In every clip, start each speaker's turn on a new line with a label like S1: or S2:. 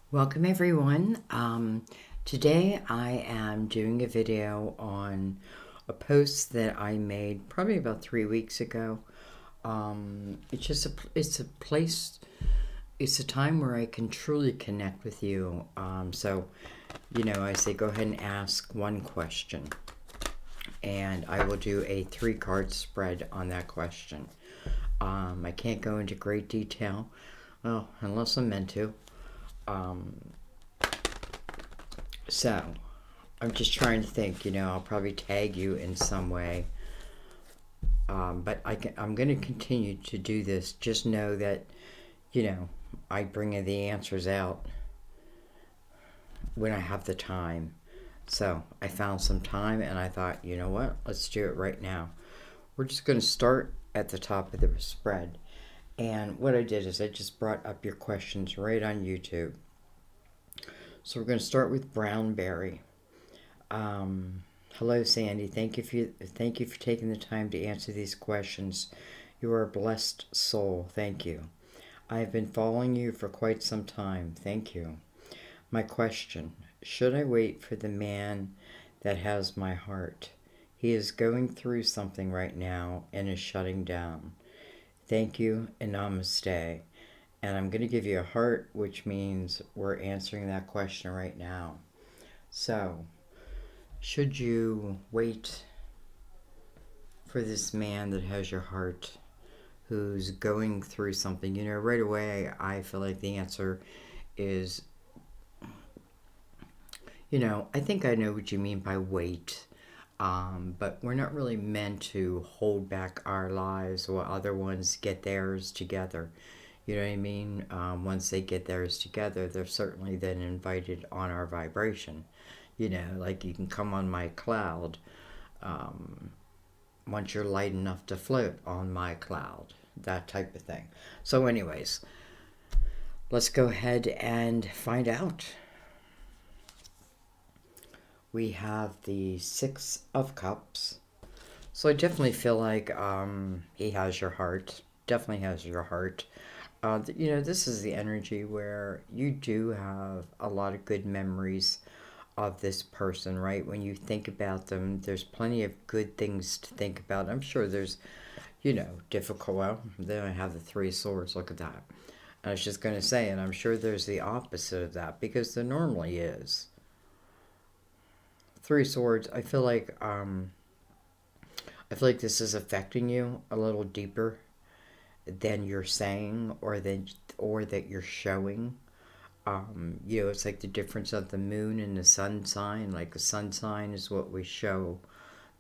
S1: Welcome everyone. Today I am doing a video on a post that I made probably about 3 weeks ago. It's a place, it's a time where I can truly connect with you. I say go ahead and ask one question, and I will do a 3 card spread on that question. I can't go into great detail, well, unless I'm meant to. So, I'm just trying to think, I'll probably tag you in some way. But I'm going to continue to do this. Just know that, I bring the answers out when I have the time. So, I found some time and I thought, you know what? Let's do it right now. We're just going to start at the top of the spread. And what I did is I just brought up your questions right on YouTube. So, we're going to start with Brownberry. Hello, Sandy. Thank you for taking the time to answer these questions. You are a blessed soul. Thank you. I have been following you for quite some time. Thank you. My question: should I wait for the man that has my heart? He is going through something right now and is shutting down. Thank you and namaste. And I'm going to give you a heart, which means we're answering that question right now. So, should you wait for this man that has your heart, who's going through something? Right away, I feel like the answer is, I think I know what you mean by wait. But we're not really meant to hold back our lives while other ones get theirs together. You know what I mean? Once they get theirs together, they're certainly then invited on our vibration. Like you can come on my cloud once you're light enough to float on my cloud, that type of thing. So, anyways, let's go ahead and find out. We have the Six of Cups. So I definitely feel like he has your heart. Definitely has your heart. This is the energy where you do have a lot of good memories of this person, right? When you think about them, there's plenty of good things to think about. I'm sure there's, difficult. Well, then I have the Three of Swords. Look at that. I was just going to say, and I'm sure there's the opposite of that because there normally is. Three of Swords. I feel like this is affecting you a little deeper than you're saying or that you're showing. It's like the difference of the moon and the sun sign. Like the sun sign is what we show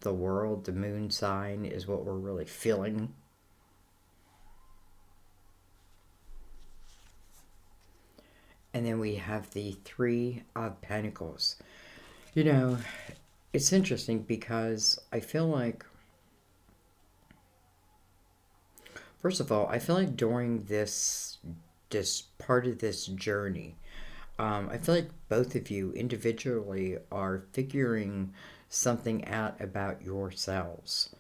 S1: the world. The moon sign is what we're really feeling. And then we have the Three of Pentacles. It's interesting because I feel like, first of all, I feel like during this part of this journey, I feel like both of you individually are figuring something out about yourselves.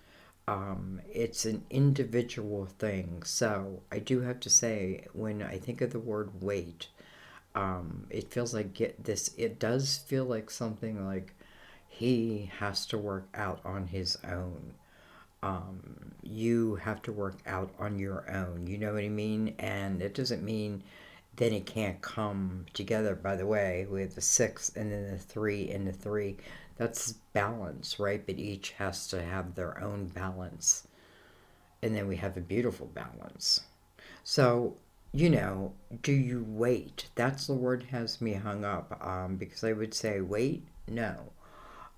S1: It's an individual thing. So I do have to say, when I think of the word wait, it feels like it does feel like something like he has to work out on his own. You have to work out on your own. You know what I mean? And it doesn't mean then it can't come together. By the way, with the six and then the three and the three, that's balance, right? But each has to have their own balance. And then we have a beautiful balance. So, do you wait? That's the word has me hung up, because I would say wait, no.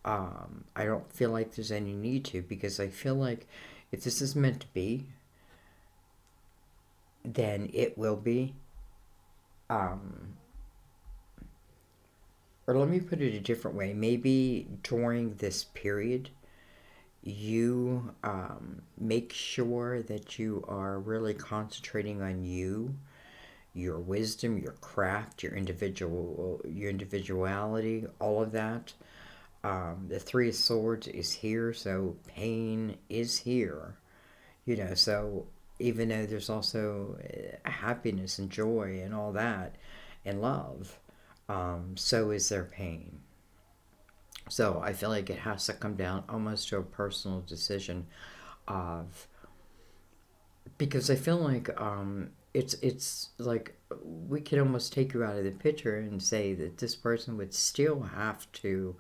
S1: I don't feel like there's any need to, because I feel like if this is meant to be, then it will be. Um, or let me put it a different way. Maybe during this period, you make sure that you are really concentrating on you, your wisdom, your craft, your individuality, all of that. The Three of Swords is here, so pain is here. So even though there's also happiness and joy and all that and love, so is their pain. So I feel like it has to come down almost to a personal decision of, because I feel like it's like we could almost take you out of the picture and say that this person would still have to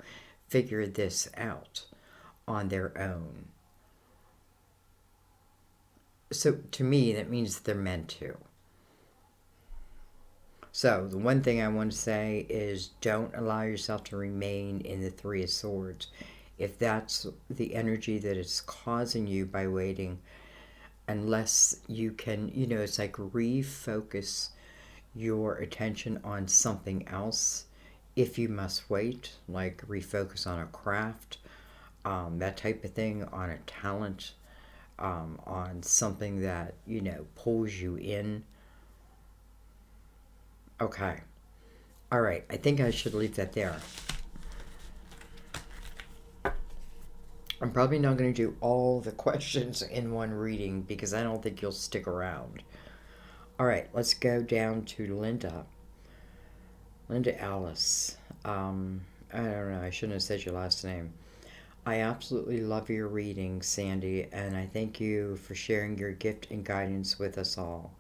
S1: figure this out on their own. So to me, that means they're meant to. So the one thing I want to say is don't allow yourself to remain in the Three of Swords. If that's the energy that is causing you by waiting, unless you can, it's like refocus your attention on something else. If you must wait, like refocus on a craft, that type of thing, on a talent, on something that, pulls you in. Okay. All right. I think I should leave that there. I'm probably not going to do all the questions in one reading because I don't think you'll stick around. All right, let's go down to Linda. Linda Alice. I don't know. I shouldn't have said your last name. I absolutely love your reading, Sandy, and I thank you for sharing your gift and guidance with us all.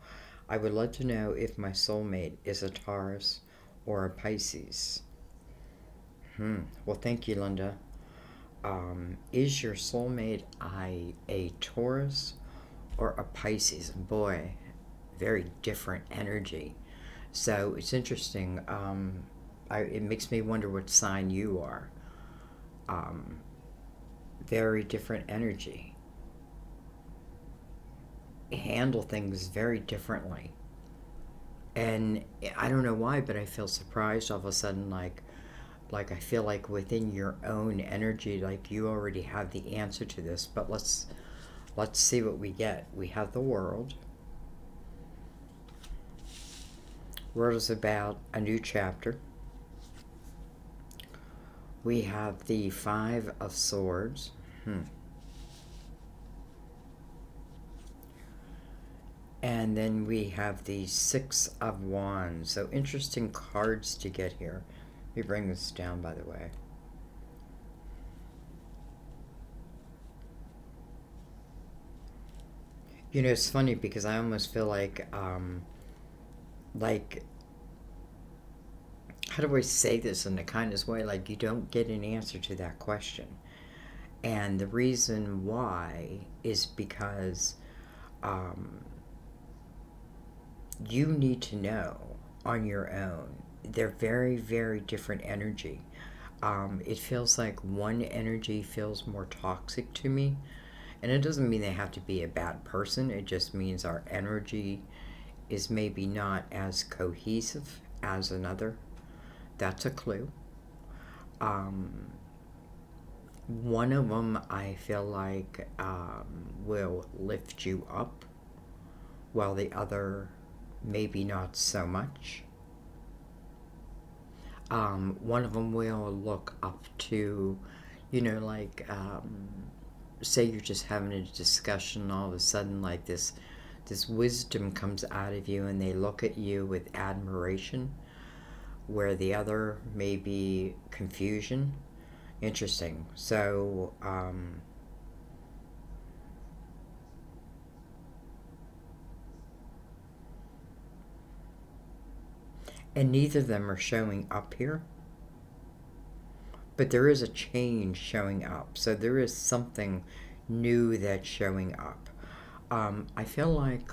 S1: I would love to know if my soulmate is a Taurus or a Pisces. Well, thank you, Linda. Is your soulmate a Taurus or a Pisces? Boy, very different energy. So it's interesting. It makes me wonder what sign you are. Um, Very different energy. Handle things very differently. And I don't know why, but I feel surprised all of a sudden, like I feel like within your own energy, like you already have the answer to this. But let's see what we get. We have the World. World is about a new chapter. We have the Five of Swords. And then we have the Six of Wands. So interesting cards to get here. Let me bring this down, by the way. It's funny because I almost feel like, how do I say this in the kindest way? Like you don't get an answer to that question. And the reason why is because you need to know on your own. They're very, very different energy. It feels like one energy feels more toxic to me. And it doesn't mean they have to be a bad person. It just means our energy is maybe not as cohesive as another. That's a clue. Um, One of them I feel like will lift you up, while the other maybe not so much. One of them will look up to, like, say you're just having a discussion, all of a sudden, like this wisdom comes out of you, and they look at you with admiration, where the other may be confusion. Interesting. So, and neither of them are showing up here, but there is a change showing up. So there is something new that's showing up. I feel like,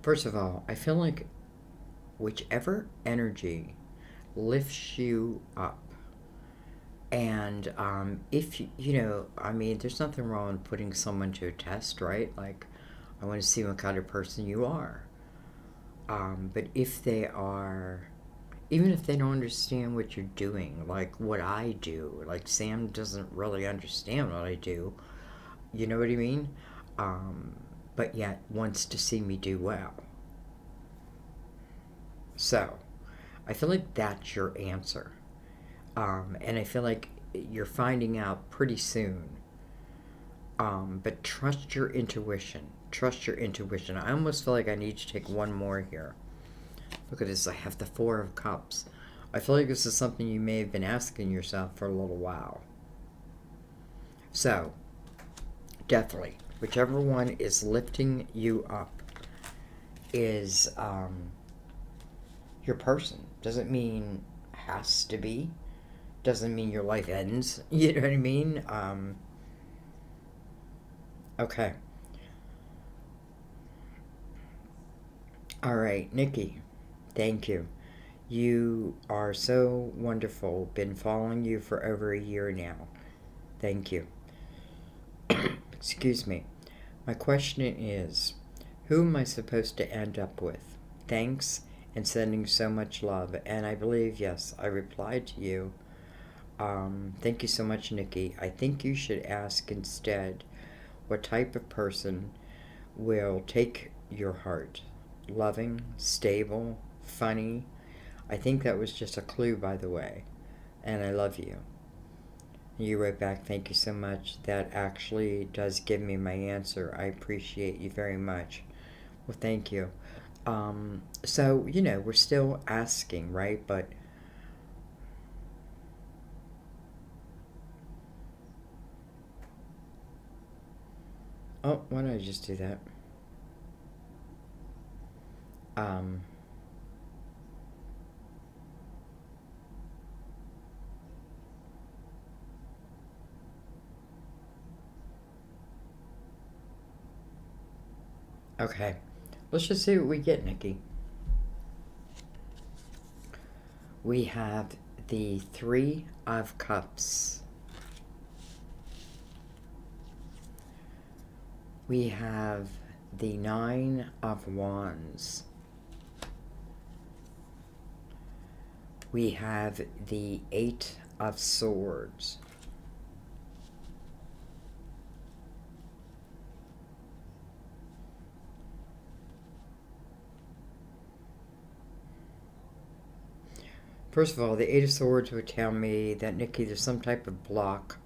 S1: first of all, I feel like whichever energy lifts you up, and if I mean, there's nothing wrong with putting someone to a test, right? Like, I want to see what kind of person you are. But if they are, even if they don't understand what you're doing, like what I do, like Sam doesn't really understand what I do, you know what I mean? Um, but yet wants to see me do well. So, I feel like that's your answer. And I feel like you're finding out pretty soon But trust your intuition. Trust your intuition. I almost feel like I need to take one more here. Look at this. I have the Four of Cups. I feel like this is something you may have been asking yourself for a little while. So, definitely, whichever one is lifting you up is your person. Doesn't mean has to be. Doesn't mean your life ends. You know what I mean? Okay. All right, Nikki. Thank you. You are so wonderful. Been following you for over a year now. Thank you. Excuse me. My question is, who am I supposed to end up with? Thanks and sending so much love. And I believe, yes, I replied to you. Thank you so much, Nikki. I think you should ask instead what type of person will take your heart. Loving, stable, funny. I think that was just a clue, by the way. And I love you. You wrote back, thank you so much. That actually does give me my answer. I appreciate you very much. Well, thank you. So, we're still asking, right? But, oh, why don't I just do that? Um, okay. Let's just see what we get, Nikki. We have the Three of Cups. We have the Nine of Wands. We have the Eight of Swords. First of all, the Eight of Swords would tell me that, Nikki, there's some type of block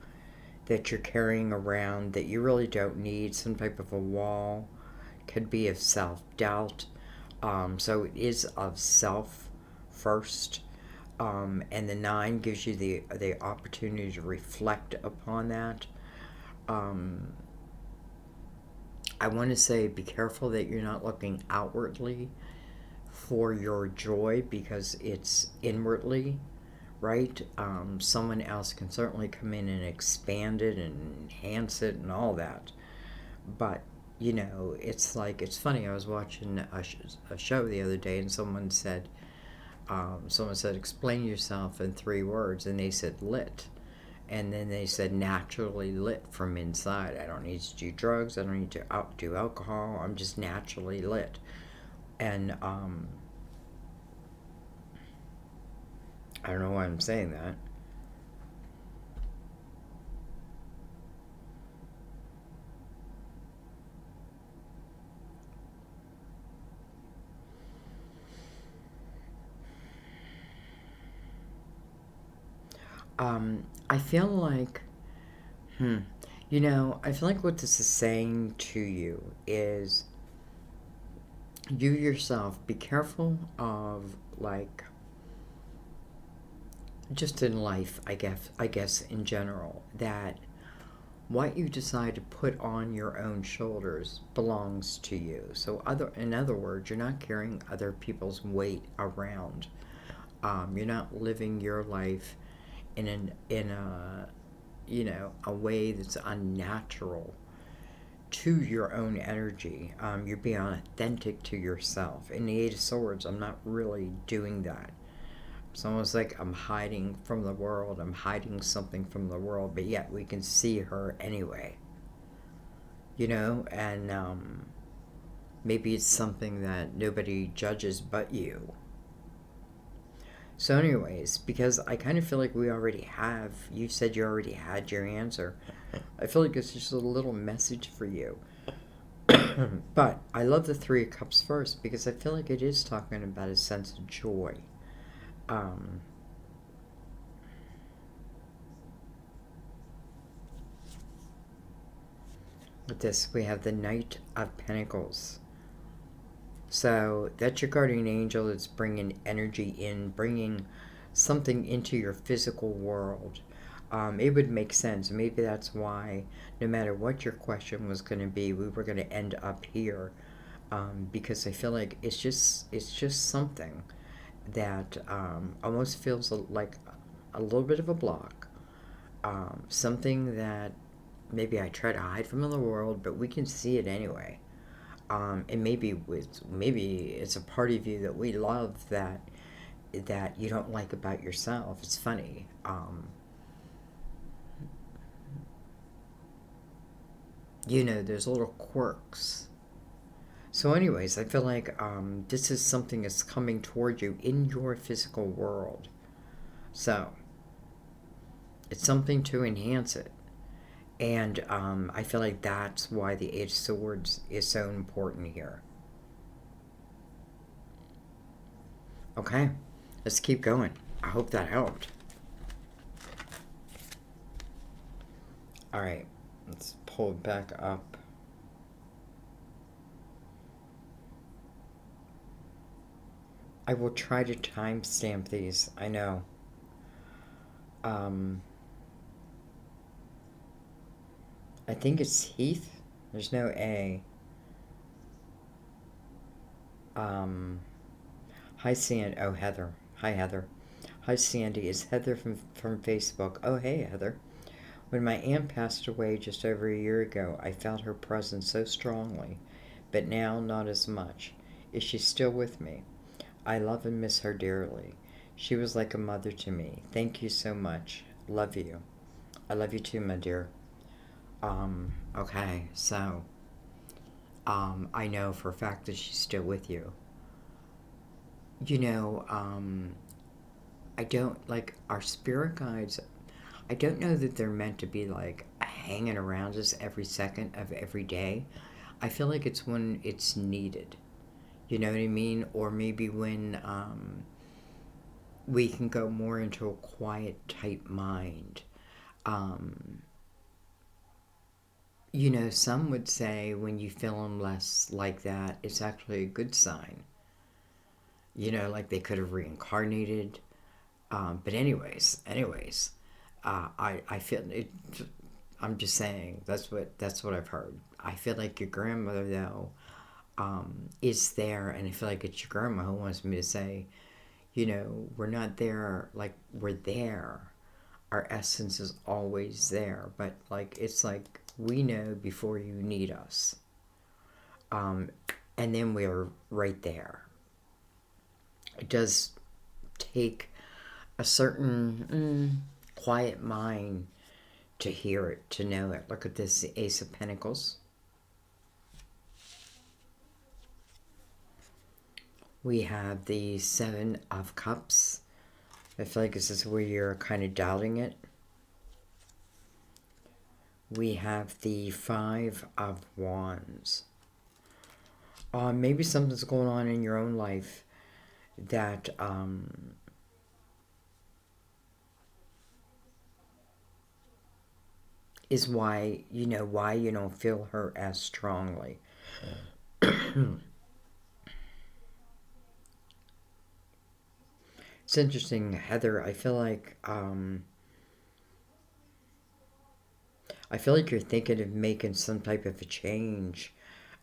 S1: that you're carrying around that you really don't need, some type of a wall. Could be of self-doubt. So it is of self first. And the Nine gives you the opportunity to reflect upon that. I want to say be careful that you're not looking outwardly for your joy because it's inwardly, right? Someone else can certainly come in and expand it and enhance it and all that. But, it's like, it's funny. I was watching a show the other day and someone said, explain yourself in 3 words. And they said, lit. And then they said, naturally lit from inside. I don't need to do drugs. I don't need to do alcohol. I'm just naturally lit. And I don't know why I'm saying that. I feel like, I feel like what this is saying to you is you yourself be careful of, like, just in life, I guess in general, that what you decide to put on your own shoulders belongs to you. So in other words, you're not carrying other people's weight around. You're not living your life in a way that's unnatural to your own energy. You're being authentic to yourself. In the Eight of Swords, I'm not really doing that. It's almost like I'm hiding from the world. I'm hiding something from the world, but yet we can see her anyway. And maybe it's something that nobody judges but you. So, anyways, because I kind of feel like you said you already had your answer. I feel like it's just a little message for you. But I love the Three of Cups first because I feel like it is talking about a sense of joy. Um, With this, we have the Knight of Pentacles. So that's your guardian angel that's bringing energy in, bringing something into your physical world. It would make sense. Maybe that's why, no matter what your question was going to be, we were going to end up here, because I feel like it's just something that almost feels like a little bit of a block, something that maybe I try to hide from the world, but we can see it anyway. And maybe it's a part of you that we love that you don't like about yourself. It's funny. There's little quirks. So, anyways, I feel like this is something that's coming toward you in your physical world. So, it's something to enhance it. And I feel like that's why the Eight of Swords is so important here. Okay, let's keep going. I hope that helped. All right, let's pull it back up. I will try to timestamp these. I know. Um, I think it's Heath. There's no A. Um, Hi, Sandy. Oh, Heather. Hi, Heather. Hi, Sandy. It's Heather from Facebook. Oh, hey, Heather. When my aunt passed away just over a year ago, I felt her presence so strongly, but now not as much. Is she still with me? I love and miss her dearly. She was like a mother to me. Thank you so much. Love you. I love you too, my dear. Okay, so, I know for a fact that she's still with you. You know, I don't like our spirit guides. I don't know that they're meant to be like hanging around us every second of every day. I feel like it's when it's needed. You know what I mean? Or maybe when we can go more into a quiet type mind. Um, some would say when you feel them less like that, it's actually a good sign. Like they could have reincarnated. But anyways, I feel it. I'm just saying that's what I've heard. I feel like your grandmother though is there, and I feel like it's your grandma who wants me to say, we're not there like we're there. Our essence is always there, but like it's like we know before you need us, um, and then we're right there. It does take a certain quiet mind to hear it, to know it. Look at this Ace of Pentacles. We have the Seven of Cups. I feel like this is where you're kind of doubting it. We have the Five of Wands. Maybe something's going on in your own life that is why you don't feel her as strongly. It's interesting, Heather. I feel like you're thinking of making some type of a change,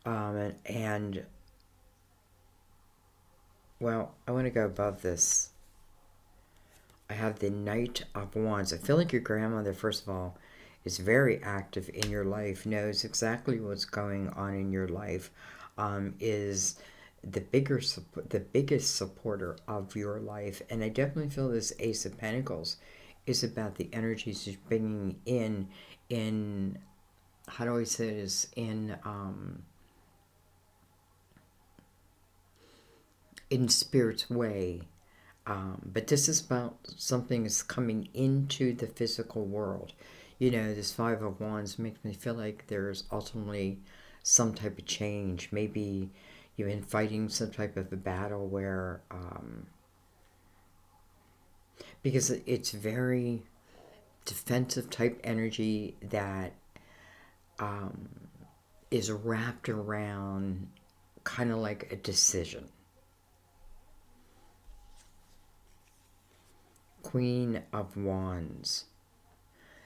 S1: and well, I want to go above this. I have the Knight of Wands. I feel like your grandmother, first of all, is very active in your life, knows exactly what's going on in your life, is the biggest supporter of your life, and I definitely feel this Ace of Pentacles is about the energies she's bringing in how do I say this in spirit's way. But this is about something that's coming into the physical world. This Five of Wands makes me feel like there's ultimately some type of change. Maybe you've been fighting some type of a battle where, because it's very defensive type energy that is wrapped around kind of like a decision. Queen of Wands.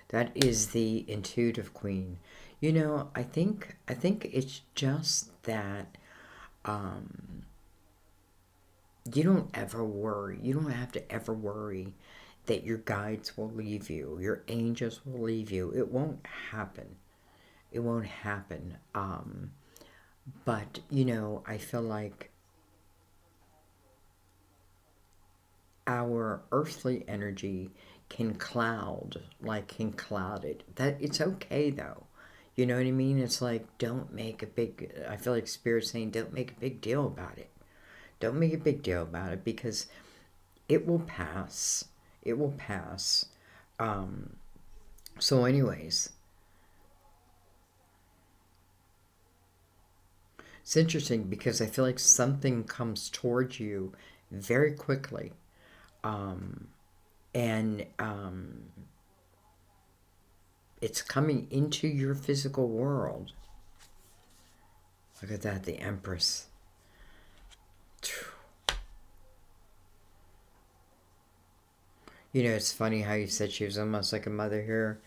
S1: That is the intuitive queen. I think it's just that um, you don't ever worry. You don't have to ever worry that your guides will leave you, your angels will leave you. It won't happen. It won't happen. But I feel like our earthly energy can cloud it. That it's okay though. You know what I mean? It's like don't make a big. I feel like Spirit saying don't make a big deal about it. Don't make a big deal about it because it will pass. It will pass. Um, so, anyways, it's interesting because I feel like something comes towards you very quickly. Um, and it's coming into your physical world. Look at that, the Empress. It's funny how you said she was almost like a mother here.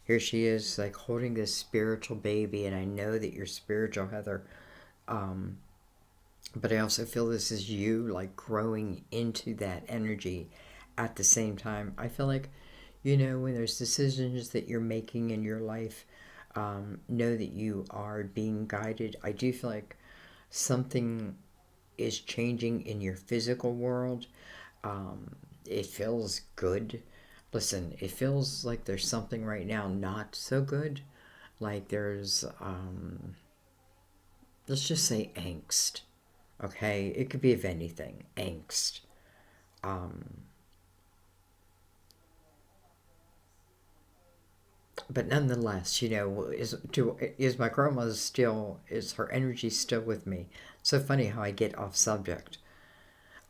S1: Here she is, like holding this spiritual baby, and I know that you're spiritual, Heather. Um, but I also feel this is you, like growing into that energy at the same time. I feel like, when there's decisions that you're making in your life, know that you are being guided. I do feel like something is changing in your physical world. It feels good. Listen, it feels like there's something right now not so good. Like there's, let's just say angst. Okay? It could be of anything. Angst. Um, but nonetheless, is my grandma still, is her energy still with me? So funny how I get off subject.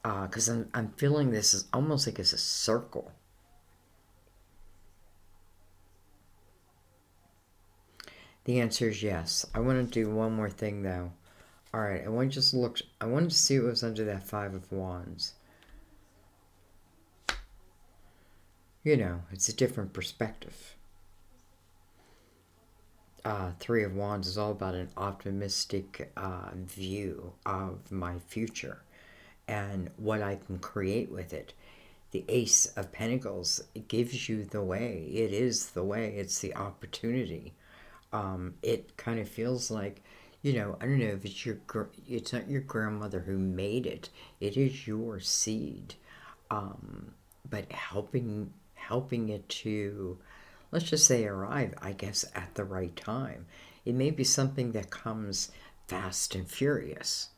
S1: Because I'm feeling this is almost like it's a circle. The answer is yes. I want to do one more thing though. All right, I want to just look. I wanted to see what was under that Five of Wands. It's a different perspective. Three of Wands is all about an optimistic view of my future and what I can create with it. The Ace of Pentacles, it gives you the way. It is the way. It's the opportunity. It kind of feels like, I don't know if it's not your grandmother who made it. It is your seed, but helping it to, let's just say, arrive, I guess, at the right time. It may be something that comes fast and furious,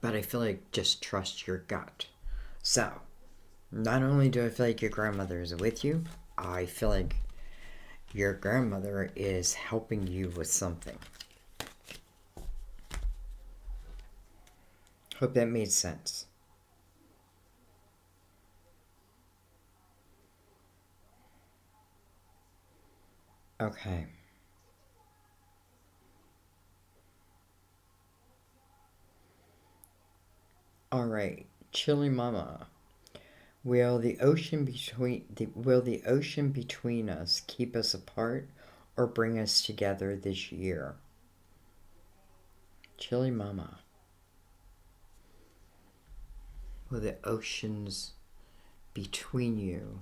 S1: but I feel like just trust your gut. So, not only do I feel like your grandmother is with you, I feel like your grandmother is helping you with something. Hope that made sense. Okay. All right. Chili Mama. Will the ocean between us keep us apart or bring us together this year? Chili Mama. Will the oceans between you,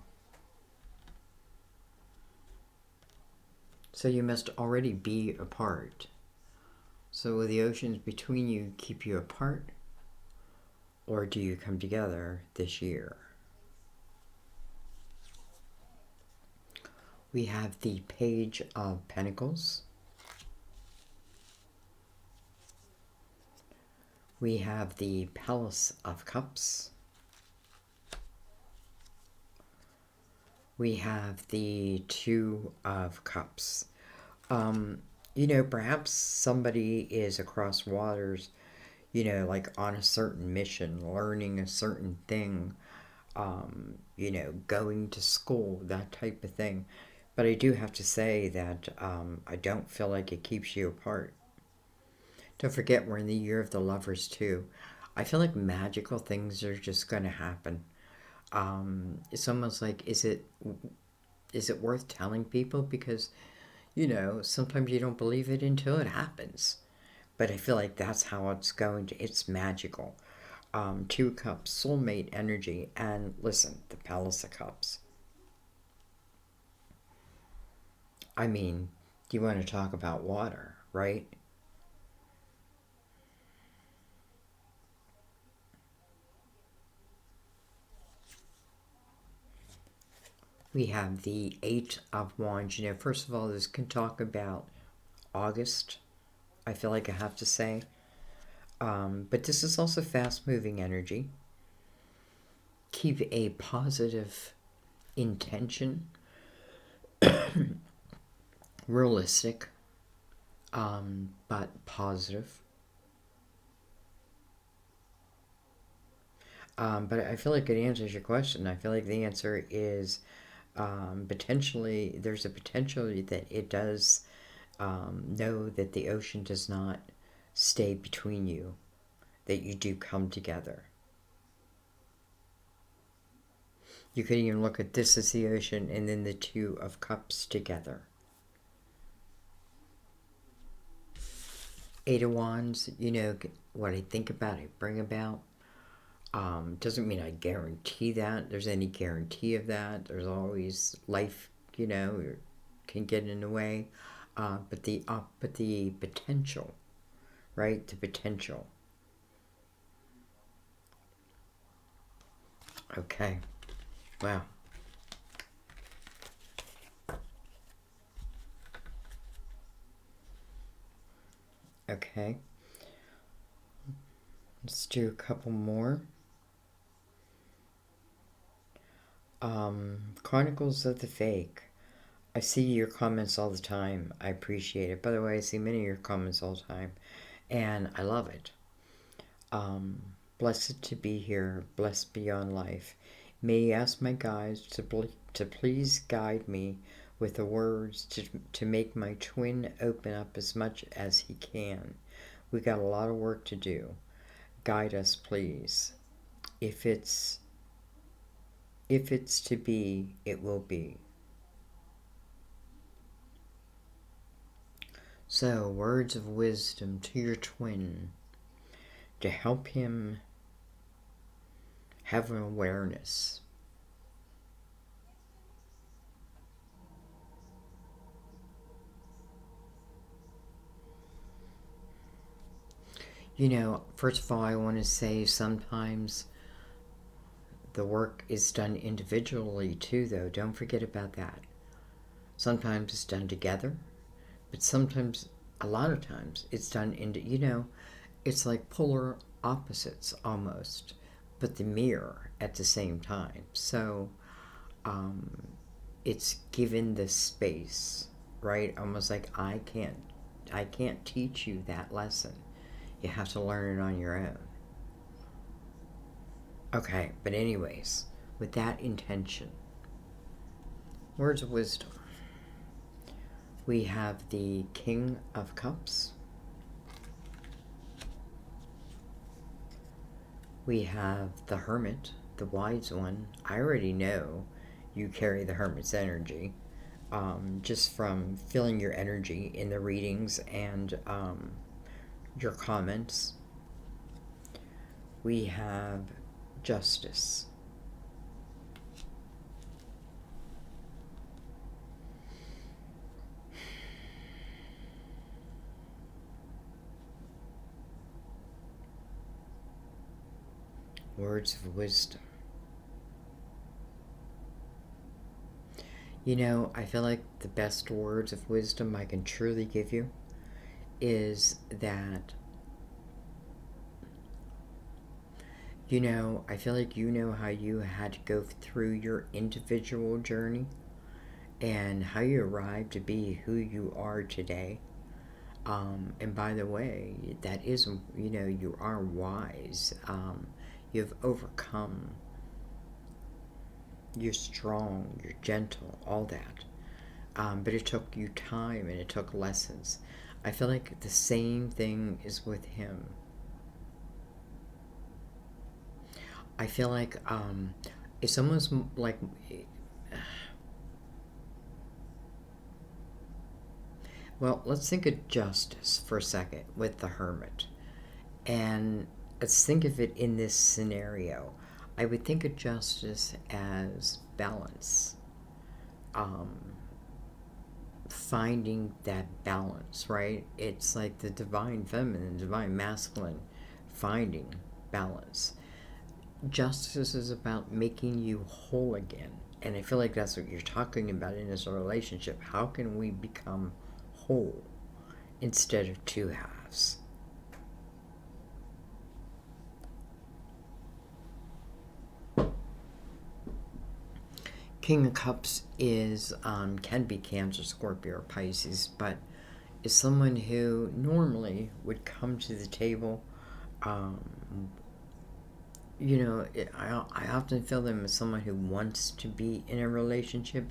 S1: so you must already be apart. So will the oceans between you keep you apart or do you come together this year? We have the Page of Pentacles. We have the Palace of Cups. We have the Two of Cups. Perhaps somebody is across waters, like on a certain mission, learning a certain thing, going to school, that type of thing. But I do have to say that I don't feel like it keeps you apart. Don't forget, we're in the year of the lovers, too. I feel like magical things are just going to happen. It's almost like, is it worth telling people? Because, sometimes you don't believe it until it happens. But I feel like that's how it's going to, it's magical. Two cups, soulmate energy, and listen, the Palace of Cups. I mean, you want to talk about water, right? We have the Eight of Wands. First of all, this can talk about August, I feel like I have to say. But this is also fast moving energy. Keep a positive intention, realistic, but positive. But I feel like it answers your question. I feel like the answer is potentially, there's a potential that it does know that the ocean does not stay between you, that you do come together. You could even look at this as the ocean and then the Two of Cups together. Eight of Wands, what I think about, I bring about. Doesn't mean I guarantee that. There's any guarantee of that. There's always life, can get in the way. But the potential, right? The potential. Okay. Wow. Okay. Let's do a couple more. Chronicles of the Fake. I see your comments all the time. I appreciate it. By the way, I see many of your comments all the time, and I love it. Blessed to be here, blessed beyond life. May I ask my guides to please guide me with the words to make my twin open up as much as he can. We got a lot of work to do. Guide us, please. If it's to be, it will be. So, words of wisdom to your twin to help him have an awareness. First of all, I want to say sometimes the work is done individually too, though. Don't forget about that. Sometimes it's done together, but sometimes, a lot of times, it's done it's like polar opposites almost, but the mirror at the same time. So, it's given the space, right? Almost like I can't teach you that lesson. You have to learn it on your own. Okay, but anyways, with that intention, words of wisdom. We have the King of Cups. We have the Hermit, the wise one. I already know you carry the Hermit's energy, just from feeling your energy in the readings and your comments. We have Justice. Words of wisdom. I feel like the best words of wisdom I can truly give you is that, I feel like how you had to go through your individual journey and how you arrived to be who you are today. And by the way, that is, you are wise. You've overcome. You're strong, you're gentle, all that. but it took you time and it took lessons. I feel like the same thing is with him. I feel like it's almost like, well, let's think of justice for a second with the hermit. And let's think of it in this scenario. I would think of justice as balance. Um, Finding that balance, right? It's like the divine feminine, divine masculine, finding balance. Justice is about making you whole again. And I feel like that's what you're talking about in this relationship. How can we become whole instead of two halves? King of Cups is can be Cancer, Scorpio, or Pisces, but is someone who normally would come to the table. Um, I often feel them as someone who wants to be in a relationship.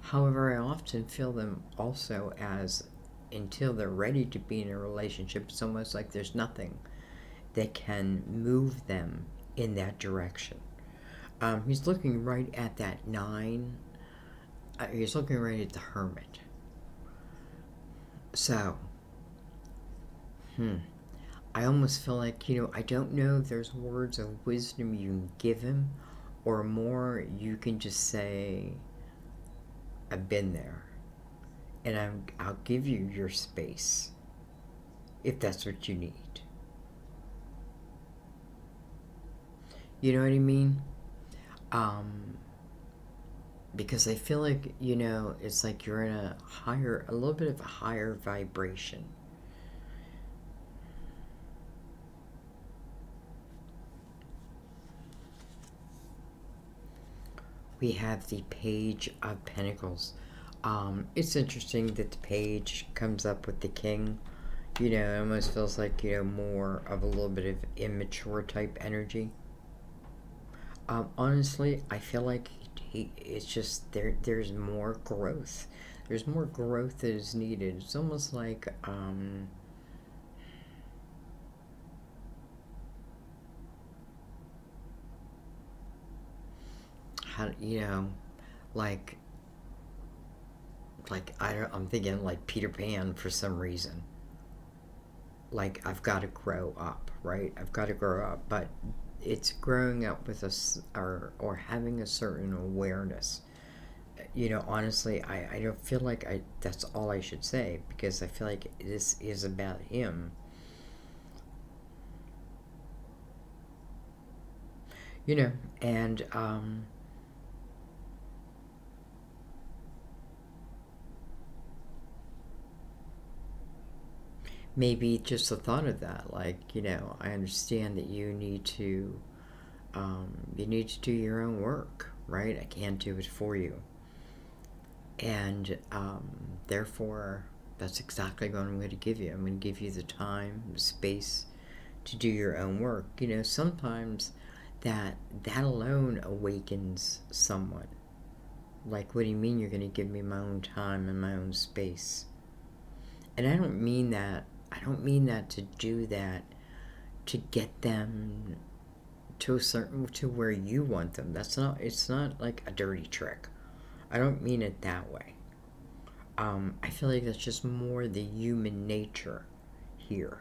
S1: However, I often feel them also as, until they're ready to be in a relationship, it's almost like there's nothing that can move them in that direction. He's looking right at that nine. He's looking right at the hermit. So, I almost feel like, I don't know if there's words of wisdom you can give him, or more you can just say, I've been there, and I'll give you your space if that's what you need. You know what I mean? Um, because I feel like, it's like you're in a little bit of a higher vibration. We have the Page of Pentacles. It's interesting that the page comes up with the king. It almost feels like, more of a little bit of immature type energy. Honestly, I feel like it's just there's more growth. There's more growth that is needed. It's almost like, how, like, I'm thinking like Peter Pan for some reason. Like, I've got to grow up, right? I've got to grow up, but it's growing up with us, or having a certain awareness. Honestly, I don't feel like that's all I should say, because I feel like this is about him. You know, and maybe just the thought of that, like, I understand that you need to do your own work, right? I can't do it for you. And therefore, that's exactly what I'm going to give you. I'm going to give you the time, the space to do your own work. Sometimes that alone awakens someone. Like, what do you mean you're going to give me my own time and my own space? And I don't mean that to do that to get them to where you want them. It's not like a dirty trick. I don't mean it that way. I feel like that's just more the human nature here.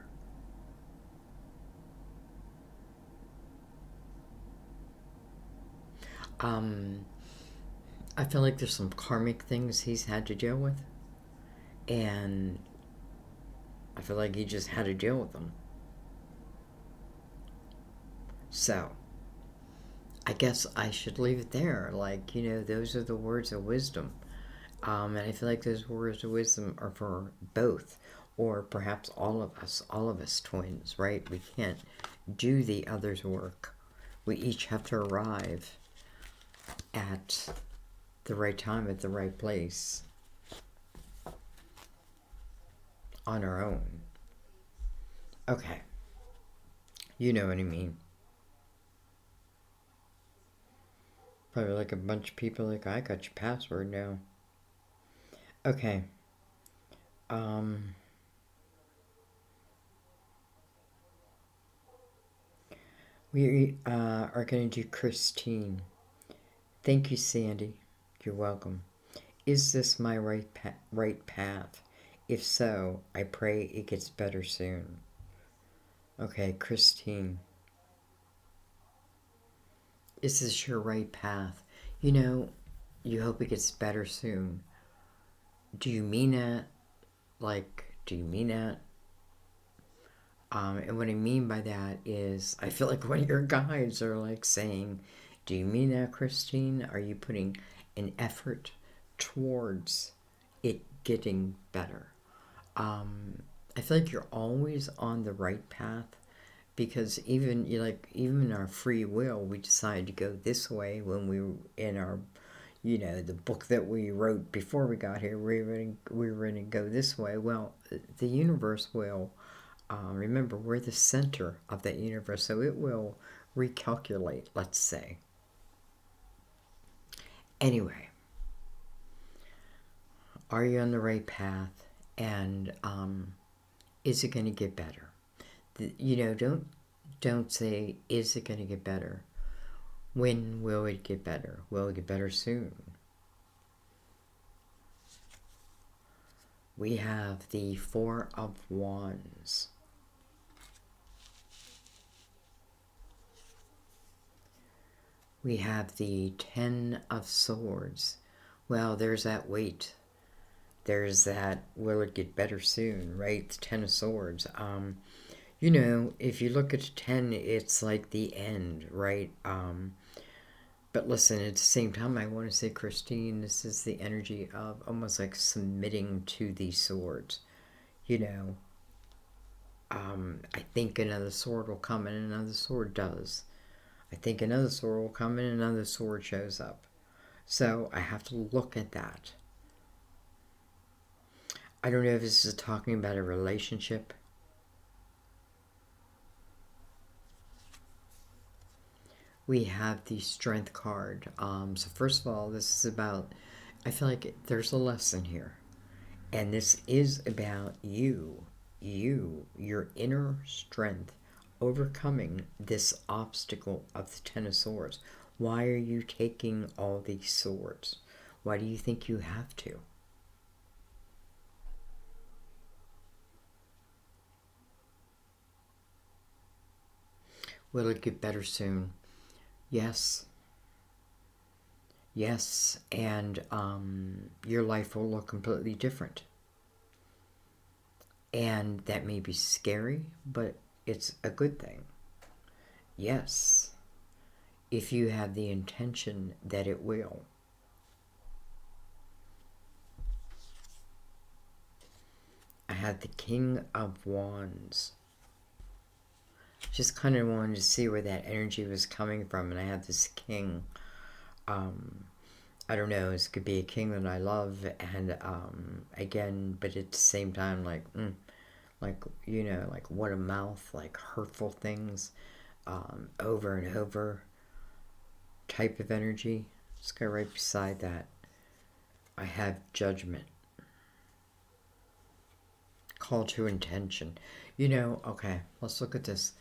S1: Um, I feel like there's some karmic things he's had to deal with, and I feel like he just had to deal with them. So, I guess I should leave it there. Like, those are the words of wisdom. And I feel like those words of wisdom are for both, or perhaps all of us twins, right? We can't do the other's work. We each have to arrive at the right time, at the right place, on our own. Okay, you know what I mean. Probably like a bunch of people like, I got your password now. Okay. Um, we are going to do Christine. Thank you, Sandy. You're welcome. Is this my right path? If so, I pray it gets better soon. Okay, Christine. Is this your right path? You know, you hope it gets better soon. Do you mean that? Like, do you mean that? And what I mean by that is, I feel like one of your guides are like saying, do you mean that, Christine? Are you putting an effort towards it getting better? I feel like you're always on the right path because even you like even our free will, we decide to go this way when we in our the book that we wrote before we got here. We were going to go this way. Well, the universe will remember, we're the center of that universe, so it will recalculate, let's say. Anyway, are you on the right path? And is it going to get better? Don't say, is it going to get better? When will it get better? Will it get better soon? We have the Four of Wands. We have the Ten of Swords. Well, there's that weight. There's that, will it get better soon, right? The Ten of Swords. If you look at 10, it's like the end, right? But listen, at the same time, I want to say, Christine, this is the energy of almost like submitting to these swords. You know, I think another sword will come and another sword does. I think another sword will come and another sword shows up. So I have to look at that. I don't know if this is talking about a relationship. We have the Strength card. So first of all, this is about, I feel like there's a lesson here. And this is about your inner strength, overcoming this obstacle of the Ten of Swords. Why are you taking all these swords? Why do you think you have to? Will it get better soon? Yes. Yes, and your life will look completely different. And that may be scary, but it's a good thing. Yes, if you have the intention that it will. I had the King of Wands. Just kind of wanted to see where that energy was coming from, and I had this king. I don't know, this could be a king that I love, and again, but at the same time, like, like what a mouth, like hurtful things, over and over type of energy. Let's go right beside that. I have Judgment. Call to intention. Okay, let's look at this.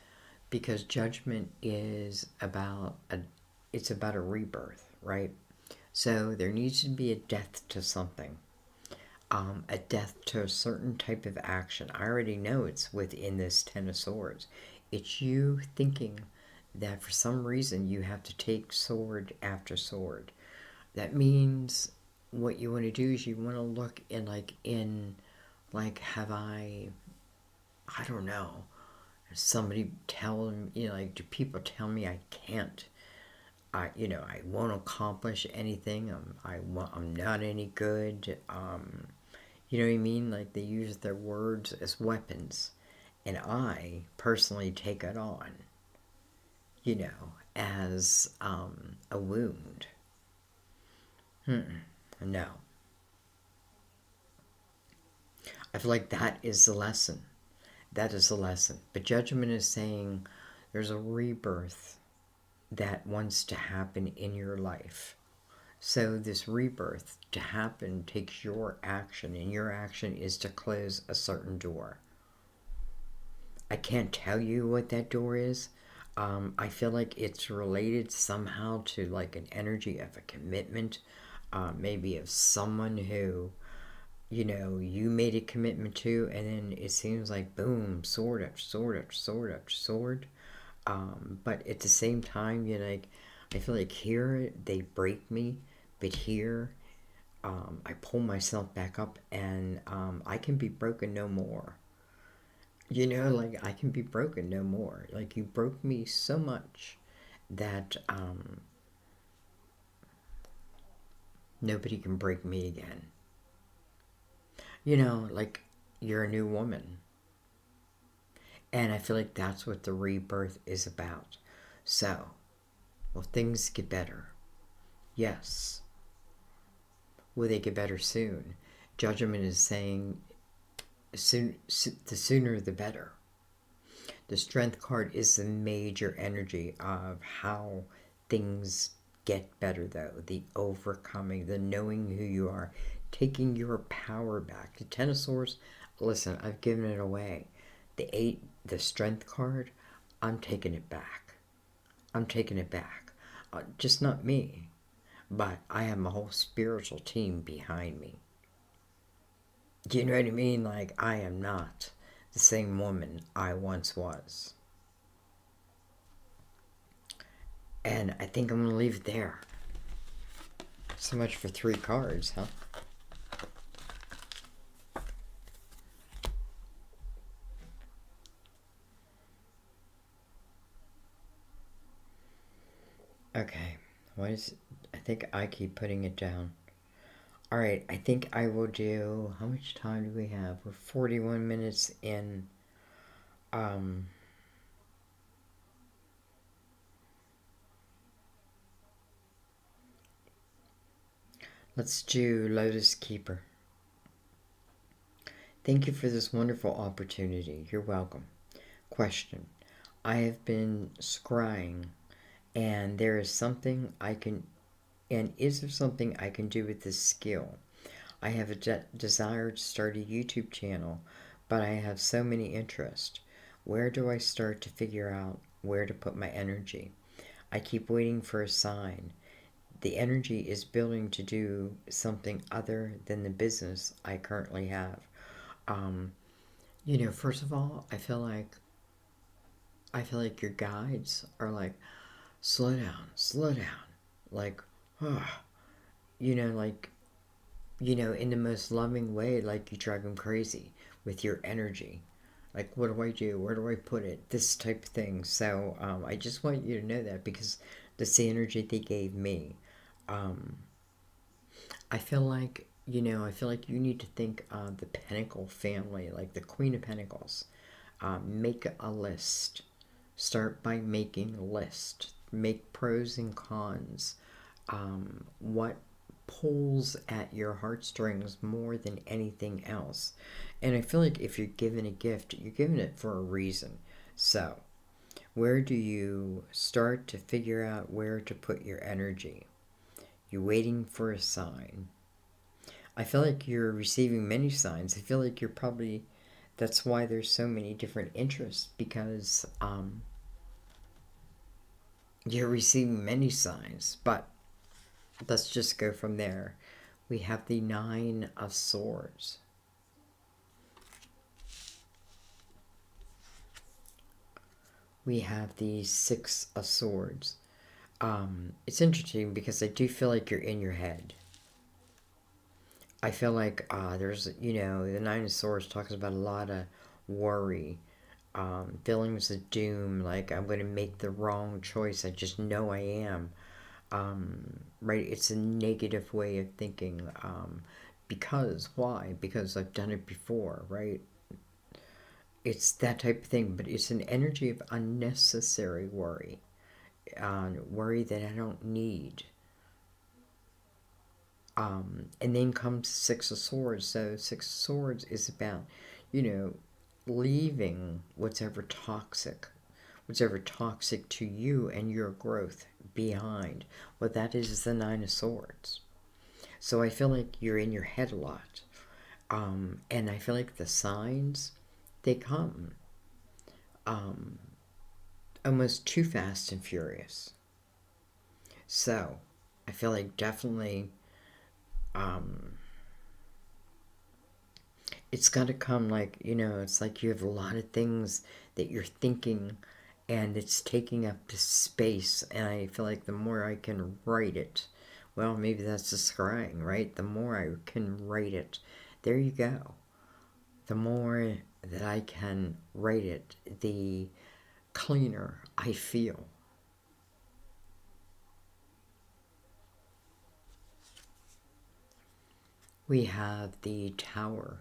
S1: Because Judgment is it's about a rebirth, right? So there needs to be a death to something. A death to a certain type of action. I already know it's within this Ten of Swords. It's you thinking that for some reason you have to take sword after sword. That means what you want to do is you want to look have I don't know, somebody tell them, like, do people tell me I can't, I won't accomplish anything, I'm not any good, you know what I mean? Like, they use their words as weapons, and I personally take it on, as a wound. No. I feel like that is the lesson. That is the lesson. But Judgment is saying there's a rebirth that wants to happen in your life. So this rebirth to happen takes your action, and your action is to close a certain door. I can't tell you what that door is. I feel like it's related somehow to like an energy of a commitment, maybe of someone who, you made a commitment to, and then it seems like boom, sword after sword after sword after sword. But at the same time, I feel like here they break me, but here I pull myself back up, and I can be broken no more. Like I can be broken no more. Like you broke me so much that nobody can break me again. Like you're a new woman. And I feel like that's what the rebirth is about. So, will things get better? Yes. Will they get better soon? Judgment is saying the sooner the better. The strength card is the major energy of how things get better, though. The overcoming, the knowing who you are, taking your power back. The Ten of Swords, listen, I've given it away. The strength card, I'm taking it back. I'm taking it back. Just not me, but I have my whole spiritual team behind me. Do you know what I mean? Like, I am not the same woman I once was. And I think I'm going to leave it there. So much for 3 cards, huh? Okay. I think I keep putting it down. Alright, I think I will do... How much time do we have? We're 41 minutes in. Let's do Lotus Keeper. Thank you for this wonderful opportunity. You're welcome. Question. I have been scrying, and there is something I can... And is there something I can do with this skill? I have a desire to start a YouTube channel, but I have so many interests. Where do I start to figure out where to put my energy? I keep waiting for a sign. The energy is building to do something other than the business I currently have. First of all, I feel like your guides are like, slow down, slow down. Like, like, in the most loving way, like you drive them crazy with your energy. Like, what do I do? Where do I put it? This type of thing. So, I just want you to know that because that's the energy they gave me. Um, I feel like, you need to think of the Pentacle family, like the Queen of Pentacles. Make a list. Start by making a list. Make pros and cons. What pulls at your heartstrings more than anything else. And I feel like if you're given a gift, you're given it for a reason. So, where do you start to figure out where to put your energy? You're waiting for a sign. I feel like you're receiving many signs. I feel like you're probably... That's why there's so many different interests, because you're receiving many signs. But let's just go from there. We have the 9 of Swords. We have the 6 of Swords. It's interesting because I do feel like you're in your head. I feel like there's, the 9 of Swords talks about a lot of worry, feelings of doom, like I'm going to make the wrong choice. I just know I am. Right? It's a negative way of thinking. Because, why? Because I've done it before, right? It's that type of thing, but it's an energy of unnecessary worry. Worry that I don't need. And then comes 6 of Swords. So 6 of Swords is about, leaving what's ever toxic, what's ever toxic to you and your growth behind. What that is the Nine of Swords. So I feel like you're in your head a lot. And I feel like the signs, they come um, almost too fast and furious. So I feel like definitely um, it's got to come like, it's like you have a lot of things that you're thinking and it's taking up the space. And I feel like the more I can write it, well, maybe that's the scrying, right? The more I can write it, there you go. The more that I can write it, the cleaner I feel. We have the Tower.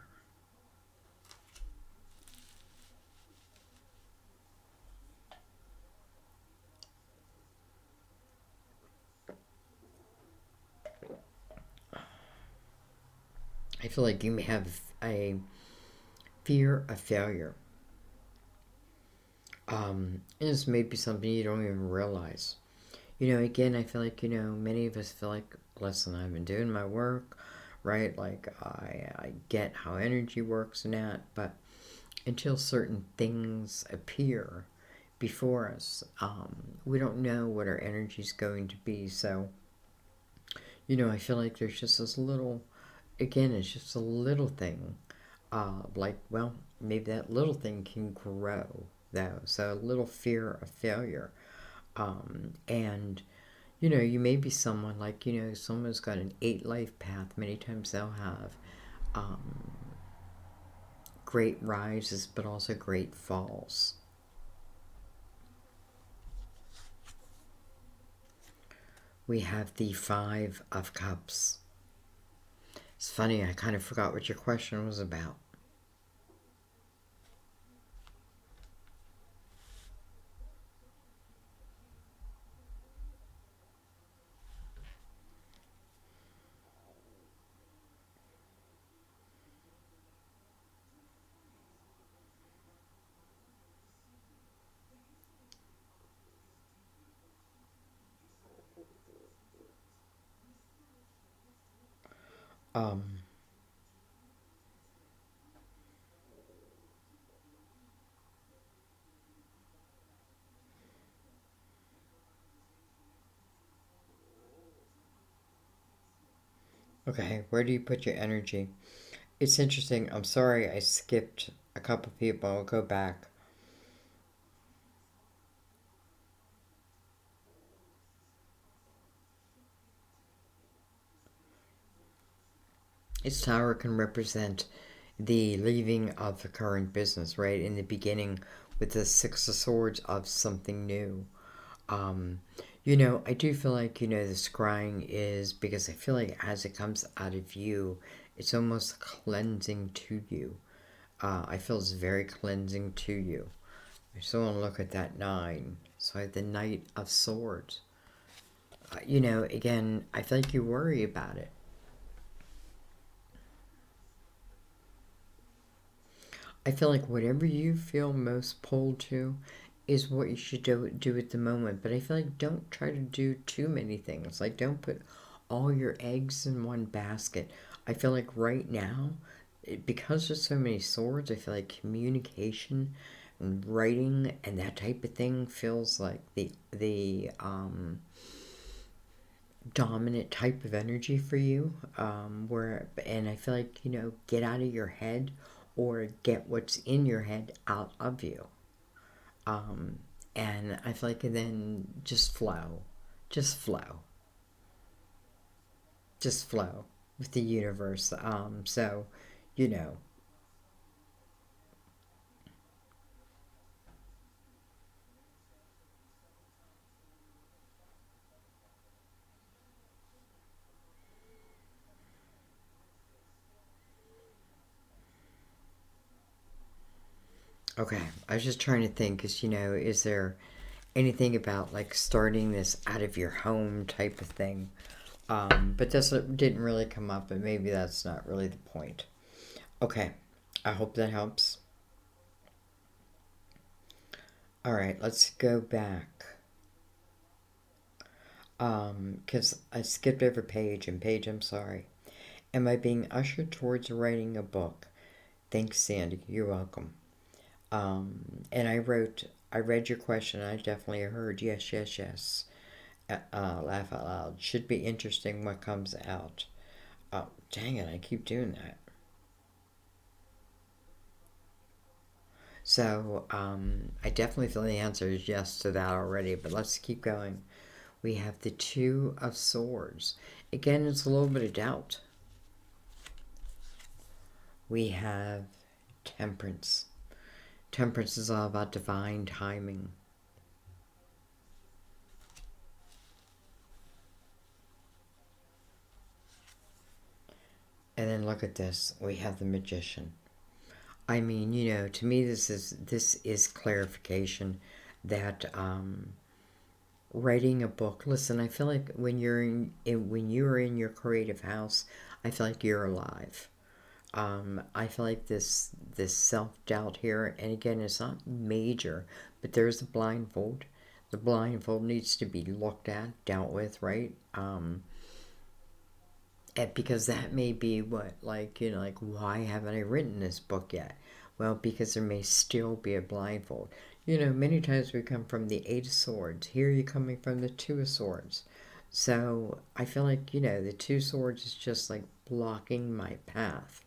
S1: I feel like you may have a fear of failure. And this may be something you don't even realize. Again, I feel like, many of us feel like, listen, I've been doing my work, right? Like, I get how energy works and that, but until certain things appear before us, we don't know what our energy is going to be. So, I feel like there's just this little, again, it's just a little thing. Like, well, maybe that little thing can grow, though. So, a little fear of failure. And you may be someone like, someone who's got an 8 life path. Many times they'll have um, great rises, but also great falls. We have the Five of Cups. It's funny, I kind of forgot what your question was about. Um, okay, where do you put your energy? It's interesting. I'm sorry I skipped a couple people. I'll go back. Its tower can represent the leaving of the current business, right? In the beginning with the Six of Swords of something new. Um, I do feel like, the scrying is because I feel like as it comes out of you, it's almost cleansing to you. I feel it's very cleansing to you. I still want to look at that 9. So I have the Knight of Swords. Again, I feel like you worry about it. I feel like whatever you feel most pulled to is what you should do at the moment. But I feel like don't try to do too many things. Like don't put all your eggs in one basket. I feel like right now, because there's so many swords, I feel like communication and writing and that type of thing feels like the dominant type of energy for you. And I feel like get out of your head or get what's in your head out of you. Um, and I feel like then just flow, just flow with the universe. So, you know, okay. I was just trying to think, because is there anything about like starting this out of your home type of thing? But this didn't really come up, but maybe that's not really the point. Okay, I hope that helps. All right, let's go back. Because I skipped over Paige, and Paige, I'm sorry. Am I being ushered towards writing a book? Thanks, Sandy. You're welcome. And I read your question. I definitely heard yes, yes, yes. Laugh out loud. Should be interesting what comes out. Oh, dang it, I keep doing that. So, I definitely feel the answer is yes to that already, but let's keep going. We have the Two of Swords. Again, it's a little bit of doubt. We have Temperance. Temperance is all about divine timing. And then look at this. We have the Magician. I mean, to me, this is clarification that writing a book. Listen, I feel like when you're in your creative house, I feel like you're alive. I feel like this self doubt here, and again, it's not major, but there's a blindfold. The blindfold needs to be looked at, dealt with, right? And because that may be what, like why haven't I written this book yet? Well, because there may still be a blindfold. Many times we come from the Eight of Swords. Here you're coming from the Two of Swords. So I feel like, the Two Swords is just like blocking my path.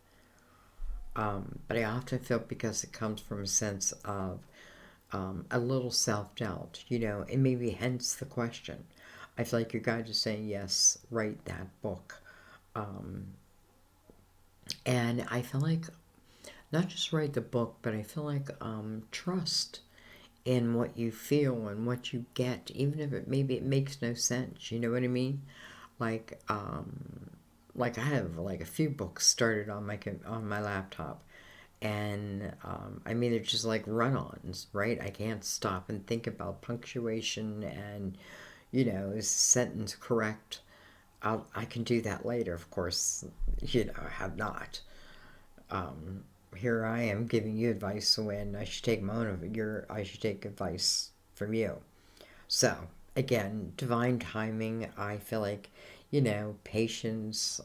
S1: But I often feel because it comes from a sense of a little self doubt, and maybe hence the question. I feel like your guide is saying, yes, write that book. Um, and I feel like not just write the book, but I feel like trust in what you feel and what you get, even if maybe it makes no sense. You know what I mean? Like like I have like a few books started on my laptop, and I mean they're just like run-ons, right? I can't stop and think about punctuation and is the sentence correct. I can do that later, of course. I have not. Um, Here I am giving you advice when I should take advice from you. So again, divine timing. I feel like patience,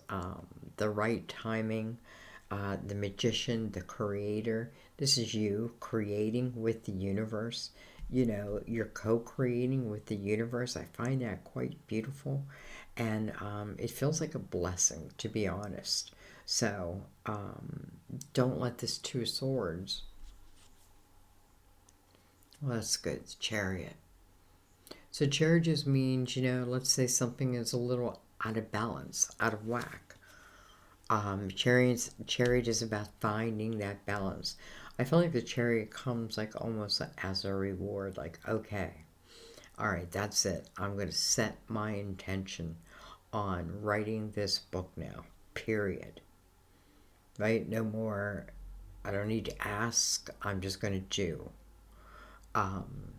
S1: the right timing, the magician, the creator. This is you creating with the universe. You're co-creating with the universe. I find that quite beautiful, and it feels like a blessing, to be honest. So don't let this Two Swords. Well, that's good. It's Chariot. So chariot just means, let's say something is a little out of balance, out of whack. Chariot is about finding that balance. I feel like the chariot comes like almost as a reward, like, okay, all right, that's it. I'm going to set my intention on writing this book now, period. Right? No more, I don't need to ask, I'm just going to do. Um,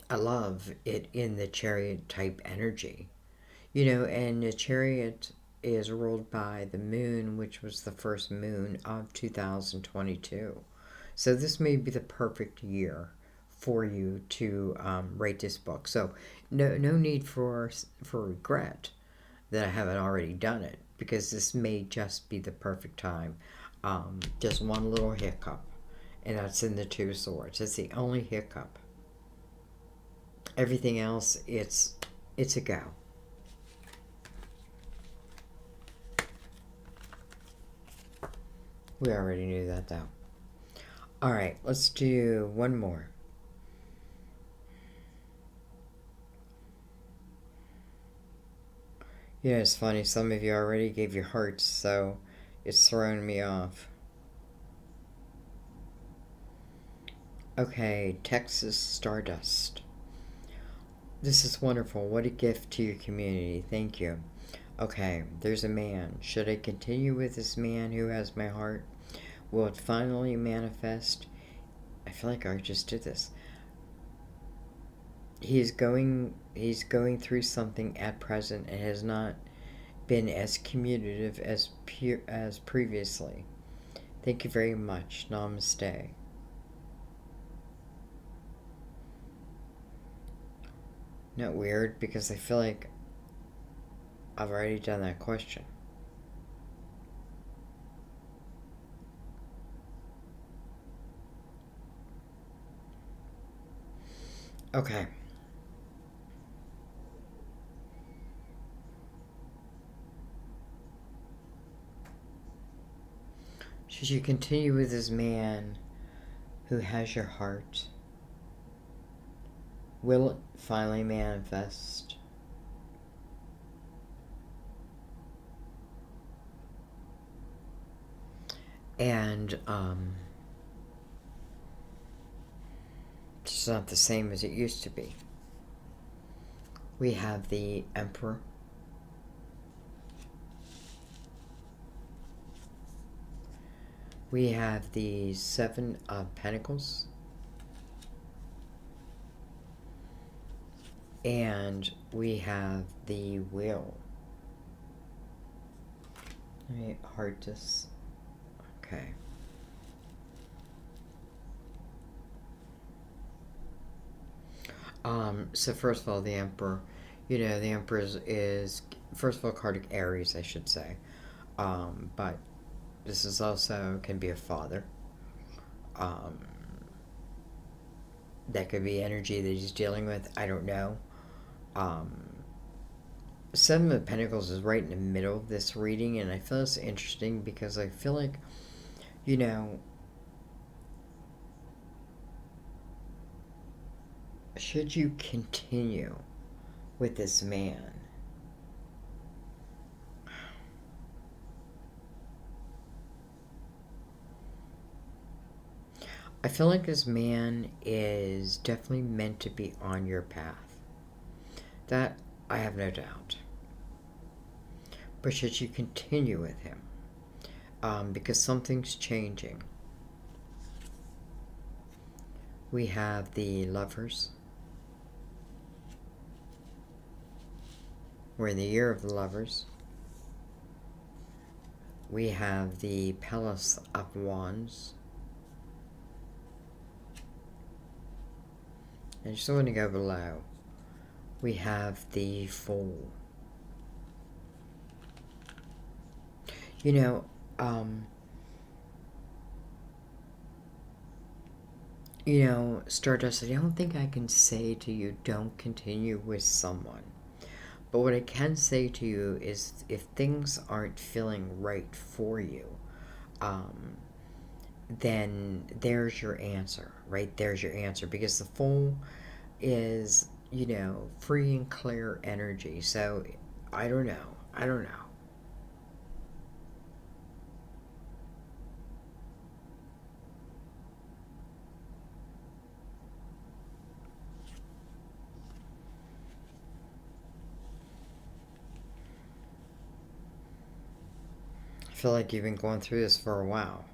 S1: I love it in the chariot type energy. And the chariot is ruled by the moon, which was the first moon of 2022. So this may be the perfect year for you to write this book. So no need for regret that I haven't already done it, because this may just be the perfect time. Just one little hiccup, and that's in the Two Swords. It's the only hiccup. Everything else, it's a go. We already knew that though. All right, let's do one more. It's funny. Some of you already gave your hearts, so it's throwing me off. Okay, Texas Stardust. This is wonderful. What a gift to your community. Thank you. Okay, there's a man. Should I continue with this man who has my heart? Will it finally manifest? I feel like I just did this. He's going through something at present and has not been as communicative as previously. Thank you very much. Namaste. Not weird, because I feel like I've already done that question. Okay. Should you continue with this man who has your heart? Will it finally manifest? And it's not the same as it used to be. We have the Emperor. We have the Seven of Pentacles. And we have the Wheel. Let me heart this. Okay. So first of all, the Emperor. You know, the Emperor is first of all, card of Aries, I should say. But this is also can be a father. Um, that could be energy that he's dealing with. I don't know. Um, Seven of Pentacles is right in the middle of this reading, and I feel it's interesting because I feel like, you know, should you continue with this man? I feel like this man is definitely meant to be on your path. That I have no doubt. But should you continue with him? Because something's changing. We have the Lovers. We're in the year of the Lovers. We have the Palace of Wands. And just want to go below. We have the Fool. You know, Stardust, I don't think I can say to you, don't continue with someone. But what I can say to you is if things aren't feeling right for you, then there's your answer, right? There's your answer. Because the Fool is, free and clear energy. So, I don't know. I don't know. I feel like you've been going through this for a while.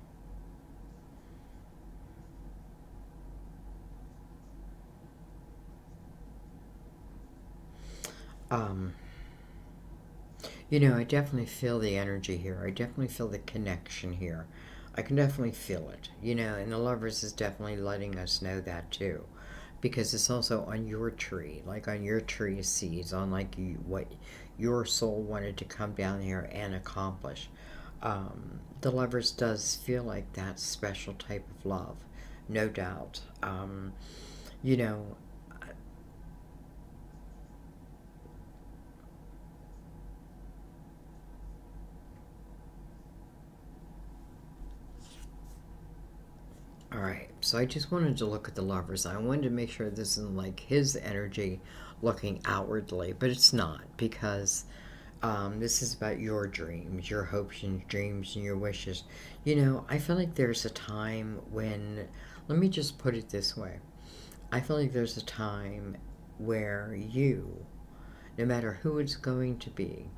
S1: Um, I definitely feel the energy here. I definitely feel the connection here. I can definitely feel it. And the Lovers is definitely letting us know that too. Because it's also on your tree, like on your tree of seeds, on like what your soul wanted to come down here and accomplish. The Lovers does feel like that special type of love, no doubt. You know, all right, so I just wanted to look at the Lovers. I wanted to make sure this isn't like his energy looking outwardly, but it's not because this is about your dreams, your hopes and dreams and your wishes. I feel like there's a time when, let me just put it this way. I feel like there's a time where you, no matter who it's going to be,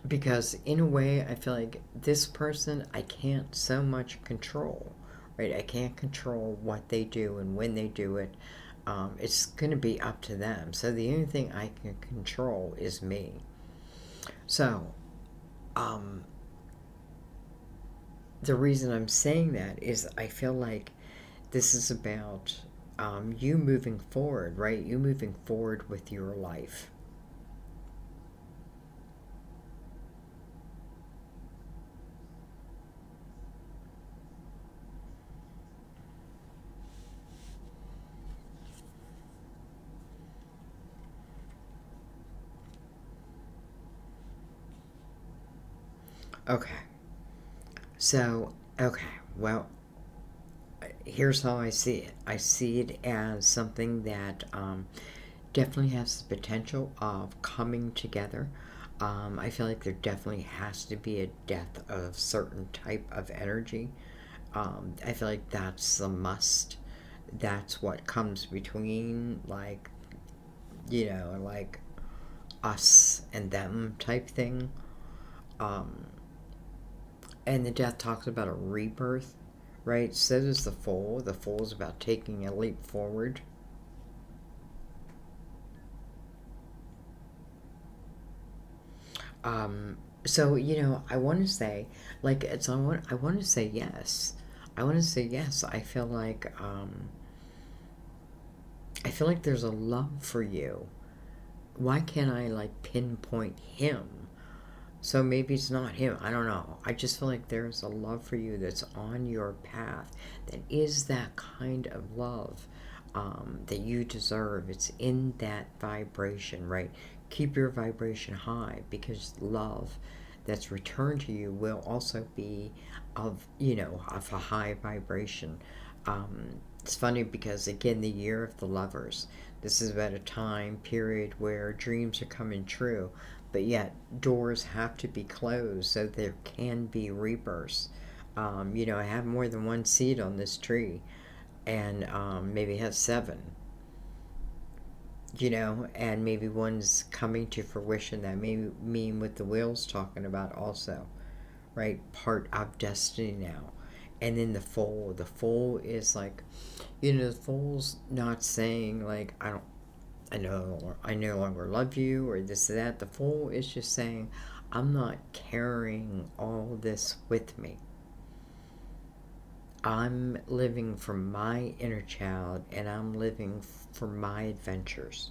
S1: because in a way I feel like this person I can't so much control, right? I can't control what they do and when they do it. It's going to be up to them. So the only thing I can control is me. So, the reason I'm saying that is I feel like this is about you moving forward, right? You moving forward with your life. Okay. So, okay. Well, here's how I see it. I see it as something that definitely has the potential of coming together. I feel like there definitely has to be a death of certain type of energy. I feel like that's a must. That's what comes between, like, like us and them type thing. Um, and the death talks about a rebirth, right? So does the foal. The foal is about taking a leap forward. So I want to say, like, I want to say yes. I want to say yes. I feel like there's a love for you. Why can't I like pinpoint him? So maybe it's not him. I don't know. I just feel like there's a love for you that's on your path that is that kind of love that you deserve. It's in that vibration, right? Keep your vibration high because love that's returned to you will also be of a high vibration. It's funny because, again, the year of the lovers. This is about a time period where dreams are coming true, but yet doors have to be closed so there can be rebirths. I have more than one seed on this tree, and maybe it has seven, and maybe one's coming to fruition. That may mean what the wheel's talking about also, right? Part of destiny now. And then the foal is like, the foal's not saying like, I no longer love you or this or that. The fool is just saying, I'm not carrying all this with me. I'm living for my inner child and I'm living for my adventures.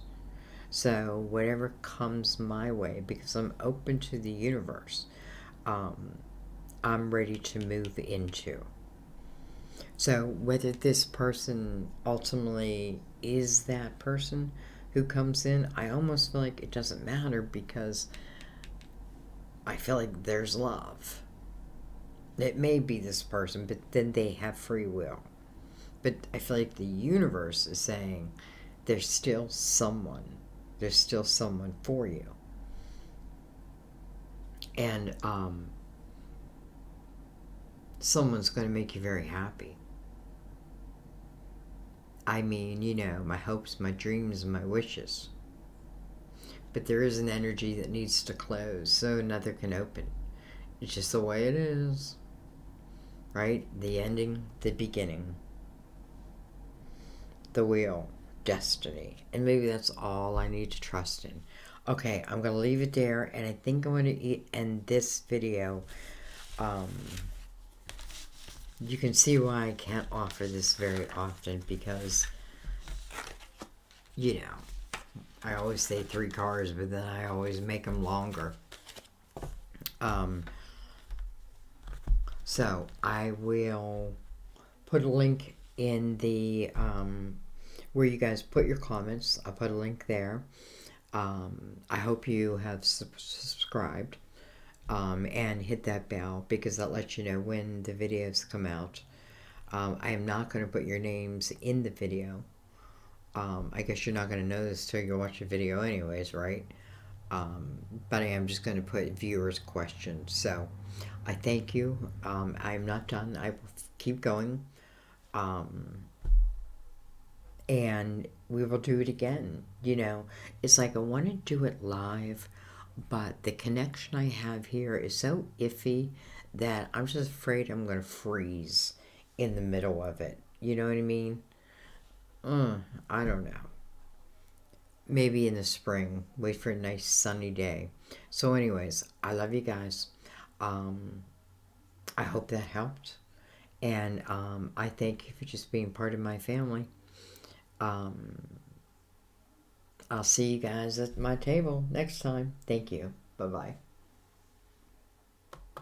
S1: So, whatever comes my way, because I'm open to the universe, um, I'm ready to move into. So, whether this person ultimately is that person who comes in, I almost feel like it doesn't matter because I feel like there's love. It may be this person, but then they have free will. But I feel like the universe is saying there's still someone. There's still someone for you. And someone's going to make you very happy. I mean, my hopes, my dreams, my wishes. But there is an energy that needs to close so another can open. It's just the way it is, right? The ending, the beginning, the wheel, destiny. And maybe that's all I need to trust in. Okay, I'm going to leave it there, and I think I'm going to end this video. Um, you can see why I can't offer this very often because, you know, I always say 3 cars, but then I always make them longer. Um, so I will put a link in the where you guys put your comments. I'll put a link there. I hope you have subscribed and hit that bell because that lets you know when the videos come out. I am not going to put your names in the video. I guess you're not going to know this till you watch the video anyways, right? But I am just going to put viewers' questions. So I thank you. I am not done. I will keep going. And we will do it again. It's like I want to do it live, but the connection I have here is so iffy that I'm just afraid I'm going to freeze in the middle of it. You know what I mean? I don't know. Maybe in the spring. Wait for a nice sunny day. So, anyways, I love you guys. Um, I hope that helped. And I thank you for just being part of my family. Um, I'll see you guys at my table next time. Thank you. Bye bye.